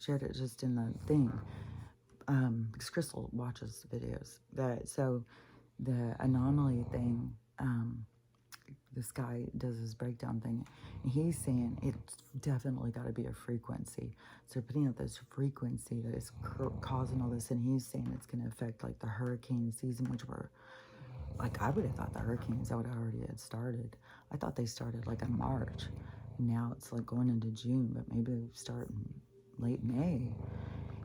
it just in the thing. Because Crystal watches videos. So the anomaly thing, this guy does his breakdown thing, and he's saying it's definitely got to be a frequency. So they're putting out this frequency that is causing all this, and he's saying it's going to affect like the hurricane season, which were like, I would have thought the hurricanes that would already had started. I thought they started like in March. Now it's like going into June, but maybe they start in late May.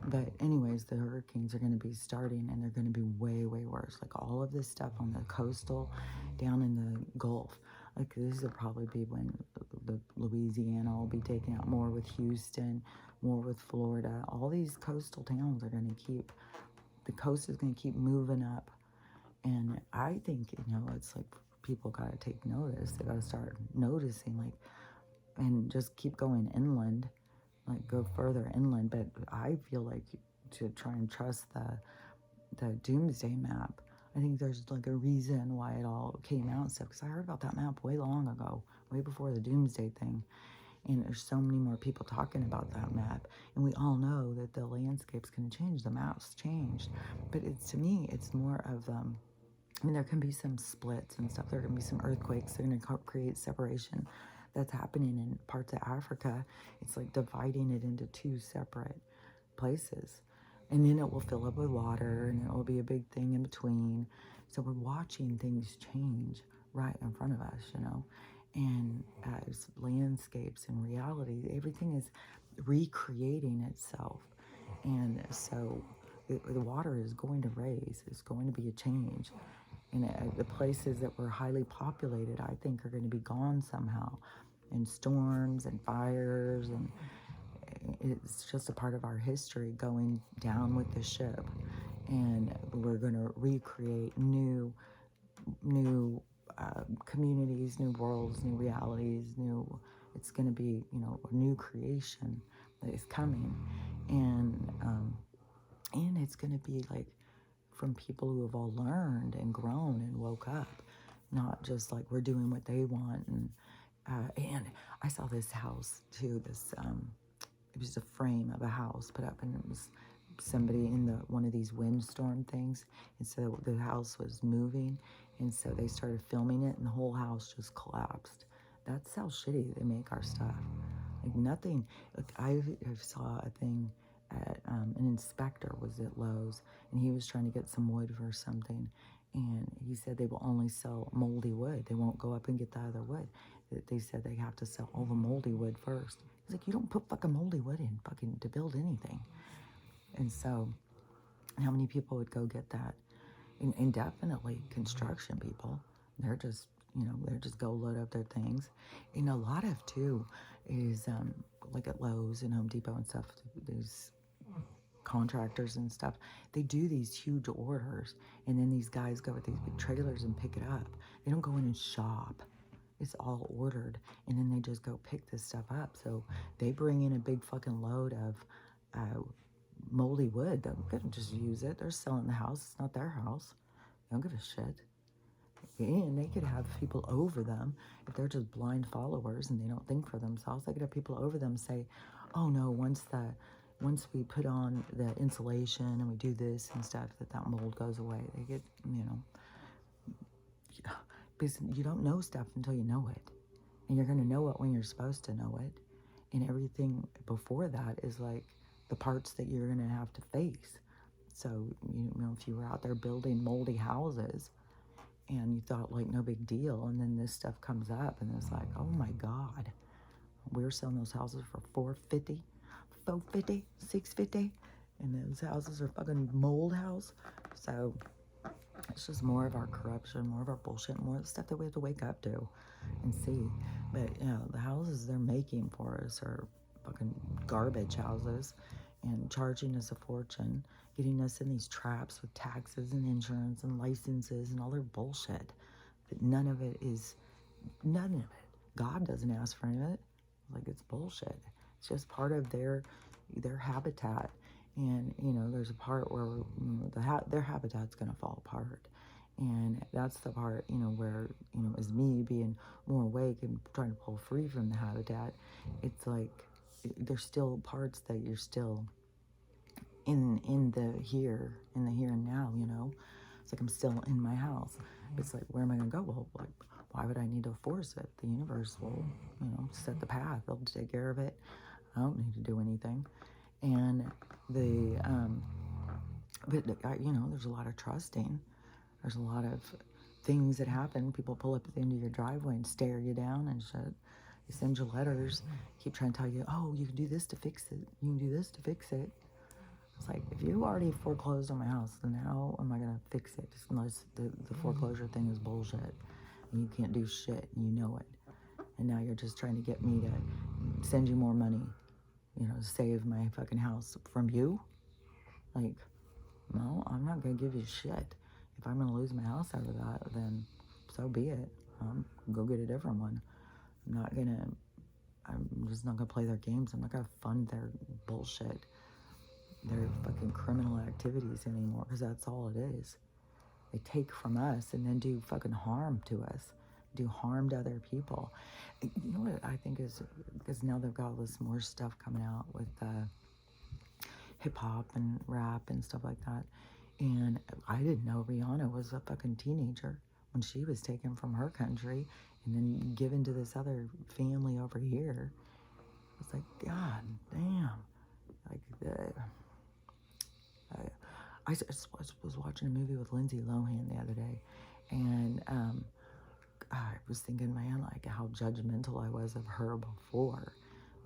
But anyways, the hurricanes are going to be starting, and they're going to be way, way worse. Like all of this stuff on the coastal, down in the Gulf. Like this will probably be when the Louisiana will be taken out, more with Houston, more with Florida. All these coastal towns are going to keep, the coast is going to keep moving up. And I think, it's like people got to take notice. They got to start noticing, like, and just keep going inland, like go further inland. But I feel like to try and trust the doomsday map, I think there's like a reason why it all came out and stuff. Because I heard about that map way long ago, way before the doomsday thing. And there's so many more people talking about that map. And we all know that the landscape's going to change. The map's changed. But it's, to me, it's more of, there can be some splits and stuff. There can be some earthquakes. They're going to create separation. That's happening in parts of Africa. It's like dividing it into two separate places. And then it will fill up with water, and it will be a big thing in between. So we're watching things change right in front of us, And as landscapes and reality, everything is recreating itself. And so the water is going to raise. It's going to be a change. And the places that were highly populated, I think, are going to be gone somehow. And storms and fires, and it's just a part of our history going down with the ship. And we're going to recreate new communities, new worlds, new realities, it's going to be, a new creation that is coming. And it's going to be like from people who have all learned and grown and woke up, not just like we're doing what they want. And I saw this house too, it was a frame of a house put up, and it was somebody in one of these windstorm things. And so the house was moving, and so they started filming it, and the whole house just collapsed. That's how shitty they make our stuff. Like nothing. Like I saw a thing at an inspector was at Lowe's, and he was trying to get some wood for something, and he said they will only sell moldy wood. They won't go up and get the other wood. They said they have to sell all the moldy wood first. He's like, you don't put fucking moldy wood in fucking to build anything. And so, how many people would go get that? And definitely construction people. They're just, they're just go load up their things. And a lot of too is like at Lowe's and Home Depot and stuff. These contractors and stuff, they do these huge orders, and then these guys go with these big trailers and pick it up. They don't go in and shop. It's all ordered, and then they just go pick this stuff up. So they bring in a big fucking load of moldy wood. They're gonna just use it. They're selling the house. It's not their house. They don't give a shit. And they could have people over them if they're just blind followers and they don't think for themselves. They could have people over them say, "Oh no, once we put on the insulation and we do this and stuff, that mold goes away." They get, because you don't know stuff until you know it. And you're going to know it when you're supposed to know it. And everything before that is like the parts that you're going to have to face. So, if you were out there building moldy houses and you thought like no big deal, and then this stuff comes up and it's like, oh my God, we're selling those houses for $450, $450, $650, and those houses are fucking mold house. So it's just more of our corruption, more of our bullshit, more of the stuff that we have to wake up to and see. But, the houses they're making for us are fucking garbage houses, and charging us a fortune, getting us in these traps with taxes and insurance and licenses and all their bullshit. But none of it. God doesn't ask for any of it. Like, it's bullshit. It's just part of their habitat. And, there's a part where their habitat's going to fall apart. And that's the part, where, as me being more awake and trying to pull free from the habitat, it's like there's still parts that you're still in the here and now, It's like I'm still in my house. It's like, where am I going to go? Well, like, why would I need to force it? The universe will, set the path. They'll take care of it. I don't need to do anything. And but there's a lot of trusting. There's a lot of things that happen. People pull up at the end of your driveway and stare you down and shit. They send you letters, keep trying to tell you, oh, you can do this to fix it. You can do this to fix it. It's like, if you already foreclosed on my house, then how am I going to fix it? Just unless the foreclosure thing is bullshit. and you can't do shit, and you know it. And now you're just trying to get me to send you more money, you know, to save my fucking house from you? Like, no, I'm not gonna give you shit. If I'm gonna lose my house over that, then so be it. Go get a different one. I'm just not gonna play their games. I'm not gonna fund their bullshit, their fucking criminal activities anymore, because that's all it is. They take from us and then do fucking harm to us, do harm to other people. You know what I think is, because now they've got all this more stuff coming out with hip hop and rap and stuff like that. And I didn't know Rihanna was a fucking teenager when she was taken from her country and then given to this other family over here. It's like, God damn. Like, I was watching a movie with Lindsay Lohan the other day, and I was thinking, man, like how judgmental I was of her before.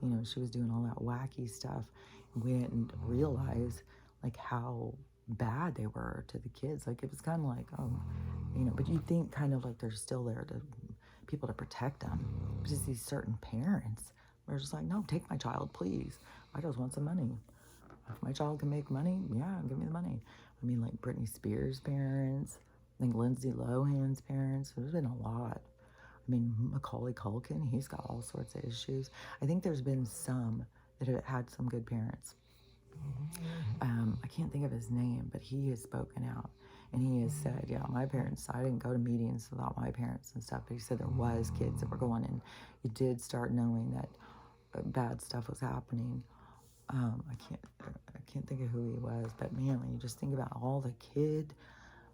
You know, she was doing all that wacky stuff. We didn't realize like how bad they were to the kids. Like it was kind of like, oh, you know, but you think kind of like they're still there to people to protect them. Just these certain parents were just like, no, take my child, please. I just want some money. If my child can make money, yeah, give me the money. I mean, like Britney Spears' parents, I think Lindsay Lohan's parents. There's been a lot. I mean, Macaulay Culkin, he's got all sorts of issues. I think there's been some that have had some good parents. I can't think of his name, but he has spoken out. And he has said, yeah, my parents, I didn't go to meetings without my parents and stuff. But he said there was kids that were going, and you did start knowing that bad stuff was happening. I can't think of who he was, but man, when you just think about all the kid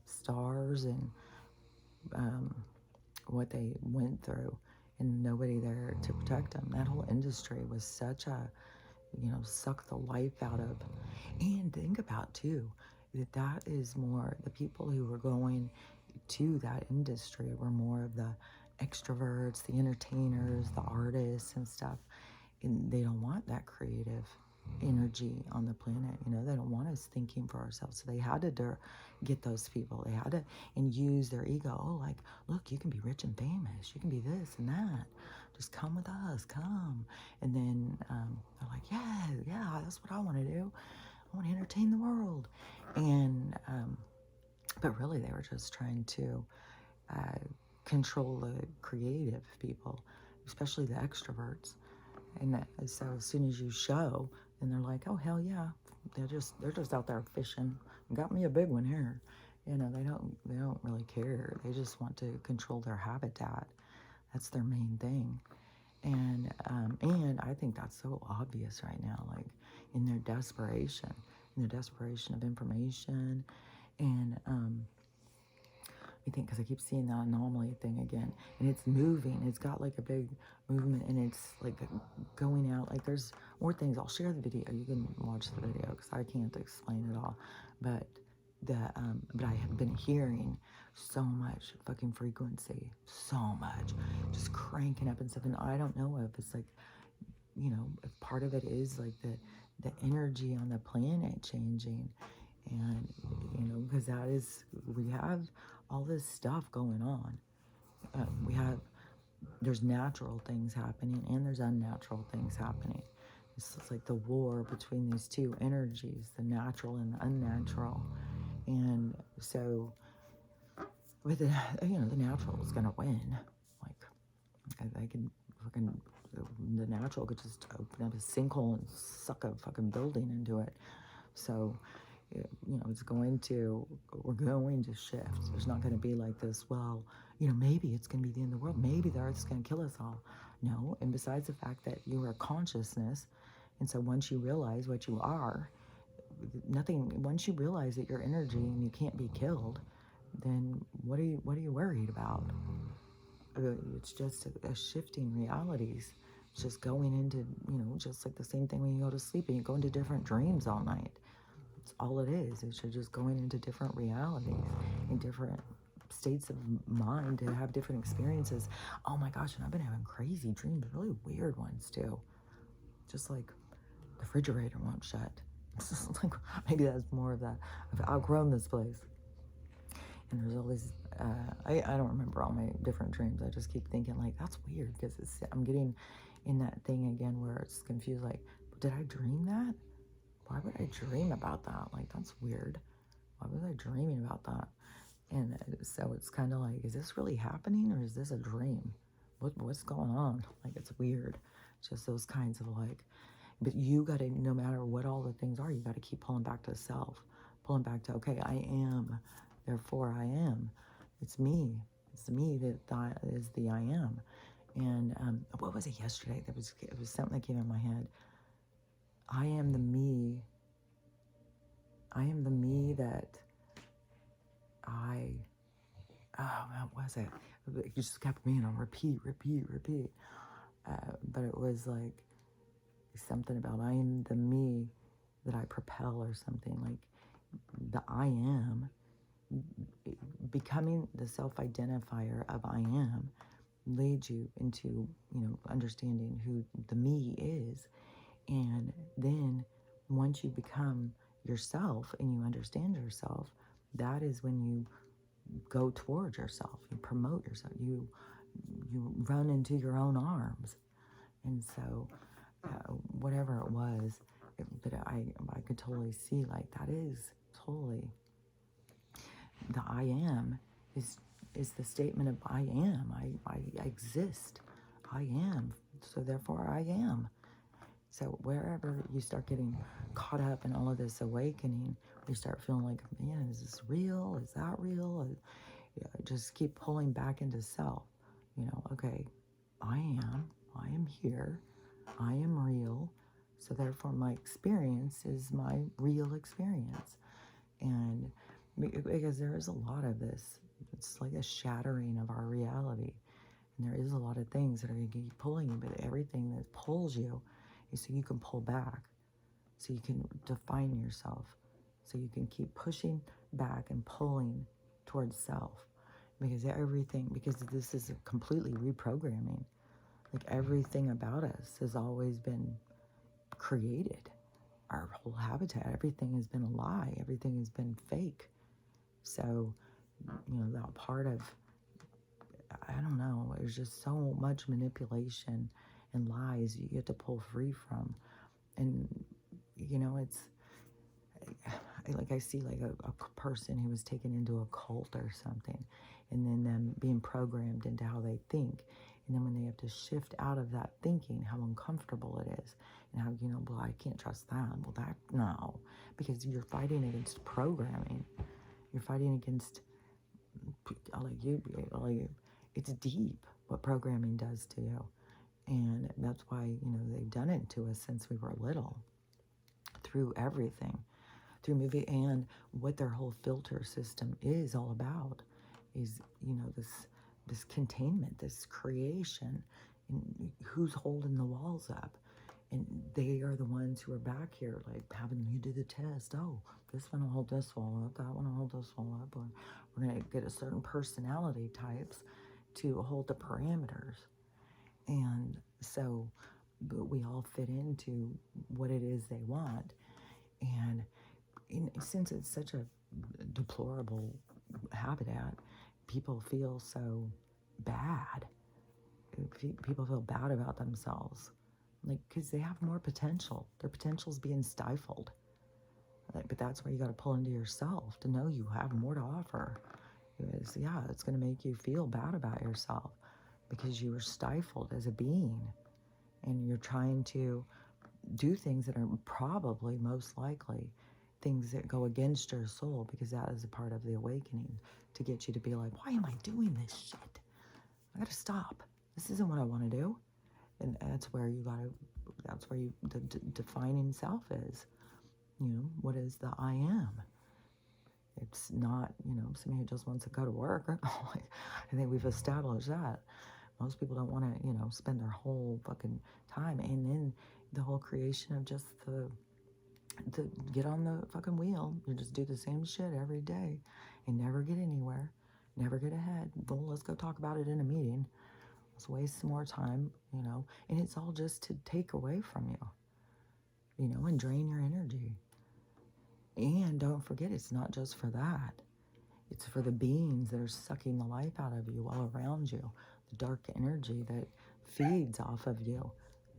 stars and what they went through, and nobody there to protect them. That whole industry was such a, you know, suck the life out of. And think about too, that is more, the people who were going to that industry were more of the extroverts, the entertainers, the artists and stuff. And they don't want that creative energy on the planet. You know, they don't want us thinking for ourselves. So they had to get those people. They had to, and use their ego. Oh, like, look, you can be rich and famous. You can be this and that. Just come with us, come. And then they're like, yeah, that's what I want to do. I want to entertain the world. And, but really they were just trying to control the creative people, especially the extroverts. And so as soon as you show, and they're like, oh hell yeah, they're just out there fishing. Got me a big one here. You know, they don't really care. They just want to control their habitat. That's their main thing. And I think that's so obvious right now, like in their desperation of information. And I think, because I keep seeing that anomaly thing again, and it's moving. It's got like a big movement, and it's like going out. Like there's more things. I'll share the video. You can watch the video because I can't explain it all. But I have been hearing so much fucking frequency, so much, just cranking up and stuff. And I don't know if it's like, you know, if part of it is like the energy on the planet changing. And, you know, because we have all this stuff going on. There's natural things happening and there's unnatural things happening. It's like the war between these two energies, the natural and the unnatural. And so, with the, you know, the natural is going to win. Like, the natural could just open up a sinkhole and suck a fucking building into it. So, you know, we're going to shift. There's not going to be like this, well, you know, maybe it's going to be the end of the world. Maybe the earth's going to kill us all. No, and besides the fact that you are consciousness, and so once you realize what you are, once you realize that you're energy and you can't be killed, then what are you worried about? It's just a shifting realities. It's just going into, you know, just like the same thing when you go to sleep and you go into different dreams all night. It's all it is. It's just going into different realities in different states of mind to have different experiences. Oh my gosh, and I've been having crazy dreams, really weird ones too. Just like the refrigerator won't shut. It's just like, maybe that's more of that. I've outgrown this place. And there's all these, I don't remember all my different dreams. I just keep thinking, like, that's weird, because I'm getting in that thing again where it's confused, like, did I dream that? Why would I dream about that? Like, that's weird. Why was I dreaming about that? And so it's kind of like, is this really happening, or is this a dream? What's going on? Like, it's weird. Just those kinds of like, but you got to, no matter what all the things are, you got to keep pulling back to self, pulling back to, okay, I am, therefore I am. It's me. It's me that is the I am. And what was it yesterday? It was something that came in my head. I am the me. I am the me that what was it? It just kept being on repeat. But it was like something about I am the me that I propel, or something like the I am, becoming the self-identifier of I am leads you into, understanding who the me is. And then once you become yourself and you understand yourself, that is when you go towards yourself, you promote yourself, you run into your own arms. And so whatever it was, but I could totally see, like, that is totally the I am is the statement of I am. I exist. I am. So therefore I am. So wherever you start getting caught up in all of this awakening, you start feeling like, man, is this real? Is that real? Just keep pulling back into self. Okay, I am here. I am real. So therefore my experience is my real experience. And because there is a lot of this, it's like a shattering of our reality. And there is a lot of things that are going to keep pulling you, but everything that pulls you is so you can pull back, so you can define yourself, so you can keep pushing back and pulling towards self. Because this is completely reprogramming. Like, everything about us has always been created. Our whole habitat, everything has been a lie. Everything has been fake. So, that part of, I don't know, there's just so much manipulation and lies you get to pull free from. And, it's, like, I see like a person who was taken into a cult or something, and then them being programmed into how they think. And then when they have to shift out of that thinking, how uncomfortable it is, and how, well, I can't trust that. Well, no, because you're fighting against programming. You're fighting against, it's deep what programming does to you. And that's why, they've done it to us since we were little, through everything, through movie, and what their whole filter system is all about is, this containment, this creation, and who's holding the walls up. And they are the ones who are back here, like, having you do the test. Oh, this one will hold this wall up, that one will hold this wall up. Or we're going to get a certain personality types to hold the parameters. And so, but we all fit into what it is they want. And since it's such a deplorable habitat, people feel so bad. People feel bad about themselves, like, because they have more potential. Their potential's being stifled. But that's where you got to pull into yourself to know you have more to offer. It's going to make you feel bad about yourself because you were stifled as a being, and you're trying to do things that are probably, most likely, things that go against your soul, because that is a part of the awakening, to get you to be like, why am I doing this shit? I gotta stop. This isn't what I want to do. And that's where the defining self is. What is the I am? It's not, somebody who just wants to go to work. I think we've established that. Most people don't want to, spend their whole fucking time. And then the whole creation of just to get on the fucking wheel. You just do the same shit every day and never get anywhere, never get ahead. Well, let's go talk about it in a meeting. Let's waste some more time, and it's all just to take away from you, and drain your energy. And don't forget, it's not just for that. It's for the beings that are sucking the life out of you all around you. The dark energy that feeds off of you,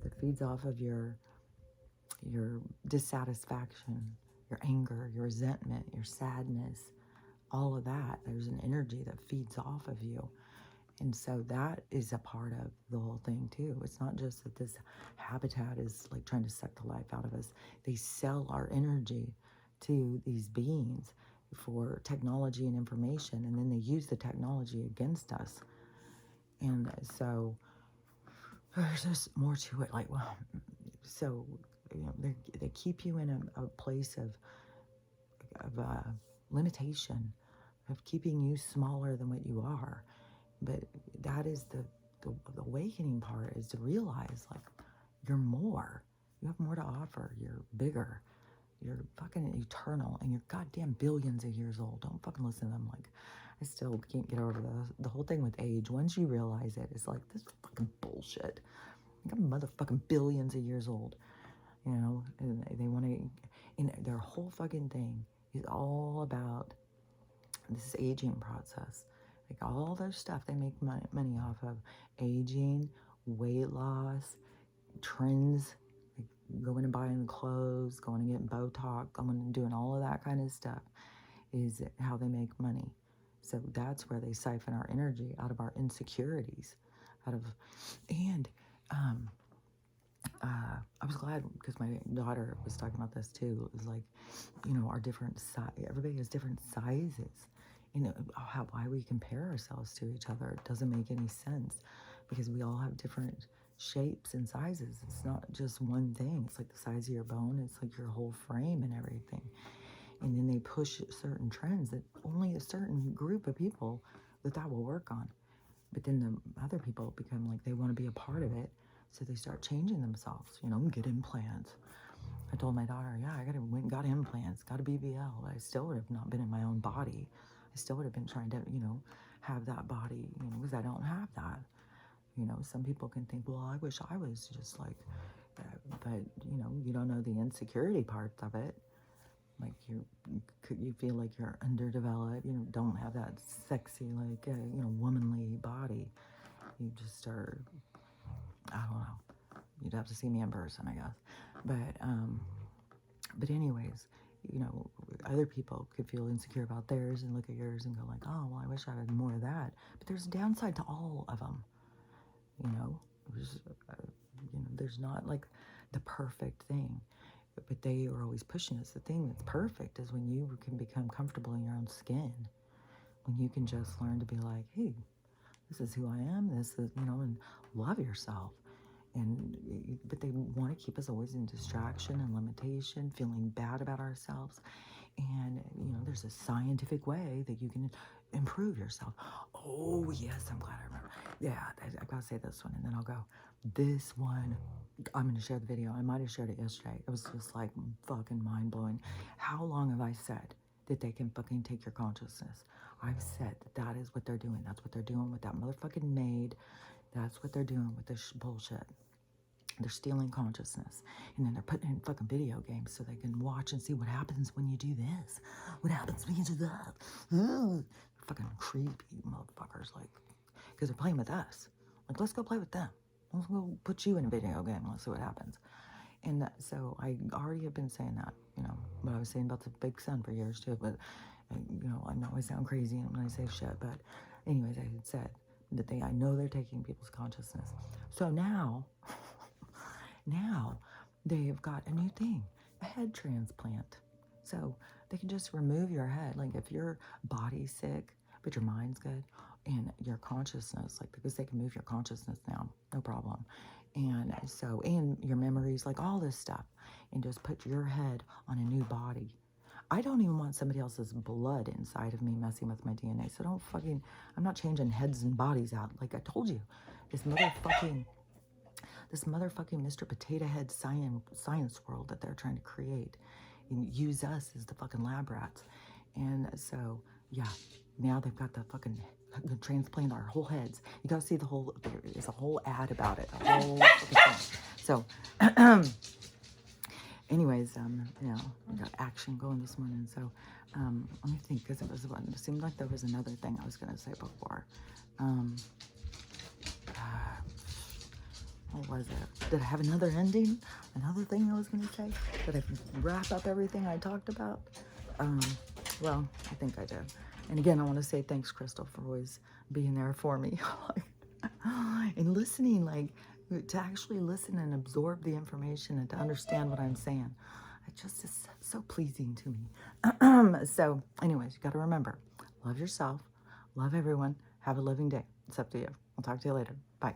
that feeds off of your dissatisfaction, your anger, your resentment, your sadness, all of that. There's an energy that feeds off of you. And so that is a part of the whole thing too. It's not just that this habitat is like trying to suck the life out of us. They sell our energy to these beings for technology and information, and then they use the technology against us. And so there's just more to it. Like, well, so you know, they keep you in a place of limitation, of keeping you smaller than what you are. But that is the awakening part, is to realize, like, you're more. You have more to offer. You're bigger. You're fucking eternal, and you're goddamn billions of years old. Don't fucking listen to them. Like, I still can't get over the whole thing with age. Once you realize it, it's like, this fucking bullshit. Like, I'm motherfucking billions of years old, you know? And they want to, and their whole fucking thing is all about this aging process. Like, all their stuff they make money off of: aging, weight loss, trends, like going and buying clothes, going and getting Botox, going and doing all of that kind of stuff is how they make money. So that's where they siphon our energy out of our insecurities, out of, and I was glad because my daughter was talking about this too. It was like, you know, our different everybody has different sizes. You know, why we compare ourselves to each other, it doesn't make any sense, because we all have different shapes and sizes. It's not just one thing. It's like the size of your bone. It's like your whole frame and everything. And then they push certain trends that only a certain group of people that will work on. But then the other people become like, they want to be a part of it. So they start changing themselves, you know, get implants. I told my daughter, yeah, I got implants, got a BBL. I still would have not been in my own body. I still would have been trying to, you know, have that body, you know, because I don't have that. You know, some people can think, well, I wish I was just like that. But, you know, you don't know the insecurity parts of it. Like, you feel like you're underdeveloped, you know, don't have that sexy, like, you know, womanly body. You just are, I don't know. You'd have to see me in person, I guess. But anyways, you know, other people could feel insecure about theirs and look at yours and go like, oh, well, I wish I had more of that. But there's a downside to all of them, you know. You know, there's not like the perfect thing, but they are always pushing us. The thing that's perfect is when you can become comfortable in your own skin, when you can just learn to be like, hey, this is who I am, this is, you know, and love yourself. But they want to keep us always in distraction and limitation, feeling bad about ourselves. And, you know, there's a scientific way that you can improve yourself. Oh, yes, I'm glad I remember. Yeah, I gotta say this one, and then I'll go. This one, I'm going to share the video. I might have shared it yesterday. It was just like fucking mind-blowing. How long have I said that they can fucking take your consciousness? I've said that is what they're doing. That's what they're doing with that motherfucking maid. That's what they're doing with this bullshit. They're stealing consciousness, and then they're putting it in fucking video games so they can watch and see what happens when you do this. What happens when you do that? Ooh, fucking creepy motherfuckers, like, because they're playing with us. Like, let's go play with them. Let's go put you in a video game. Let's see what happens. And so I already have been saying that, you know, what I was saying about the big sun for years too. But, you know, I know I sound crazy when I say shit. But anyways, I had said that I know they're taking people's consciousness. So now they've got a new thing, a head transplant. So they can just remove your head. Like, if your body's sick, but your mind's good, and your consciousness, like, because they can move your consciousness now, no problem. And so, and your memories, like all this stuff, and just put your head on a new body. I don't even want somebody else's blood inside of me messing with my DNA. So don't fucking, I'm not changing heads and bodies out. Like I told you, this motherfucking Mr. Potato Head science world that they're trying to create and use us as the fucking lab rats. And so, yeah, now they've got the fucking transplant our whole heads. You gotta see the whole, there's a whole ad about it, a whole fucking thing. So, anyways, you know, we got action going this morning. So, Let me think, because it seemed like there was another thing I was going to say before. Um, what was it? Did I have another ending? Another thing I was going to say? Did I wrap up everything I talked about? Um, well, I think I did. And again, I want to say thanks, Crystal, for always being there for me. And listening, like, to actually listen and absorb the information and to understand what I'm saying. It just is so pleasing to me. So, anyways, you got to remember, love yourself, love everyone, have a living day. It's up to you. I'll talk to you later. Bye.